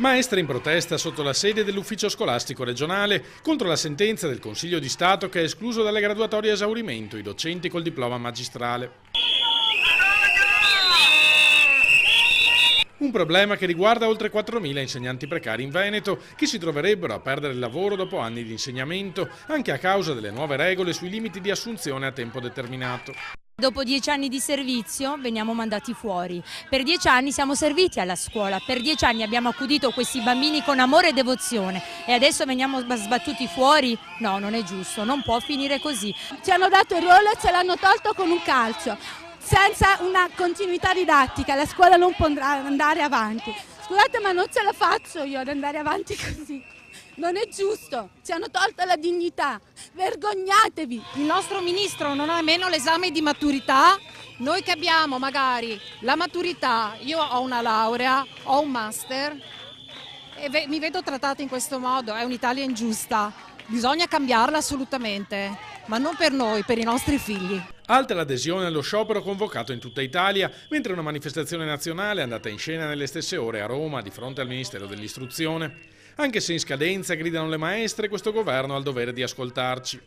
Maestre in protesta sotto la sede dell'ufficio scolastico regionale contro la sentenza del Consiglio di Stato che ha escluso dalle graduatorie a esaurimento i docenti col diploma magistrale. Un problema che riguarda oltre 4.000 insegnanti precari in Veneto che si troverebbero a perdere il lavoro dopo anni di insegnamento anche a causa delle nuove regole sui limiti di assunzione a tempo determinato. Dopo 10 anni di servizio veniamo mandati fuori. Per 10 anni siamo serviti alla scuola, per 10 anni abbiamo accudito questi bambini con amore e devozione e adesso veniamo sbattuti fuori? No, non è giusto, non può finire così. Ci hanno dato il ruolo e ce l'hanno tolto con un calcio. Senza una continuità didattica la scuola non potrà andare avanti. Scusate, ma non ce la faccio io ad andare avanti così. Non è giusto, ci hanno tolto la dignità, vergognatevi! Il nostro ministro non ha nemmeno l'esame di maturità, noi che abbiamo magari la maturità, io ho una laurea, ho un master e mi vedo trattata in questo modo, è un'Italia ingiusta, bisogna cambiarla assolutamente, ma non per noi, per i nostri figli. Alta l'adesione allo sciopero convocato in tutta Italia, mentre una manifestazione nazionale è andata in scena nelle stesse ore a Roma di fronte al Ministero dell'Istruzione. Anche se in scadenza, gridano le maestre, questo governo ha il dovere di ascoltarci.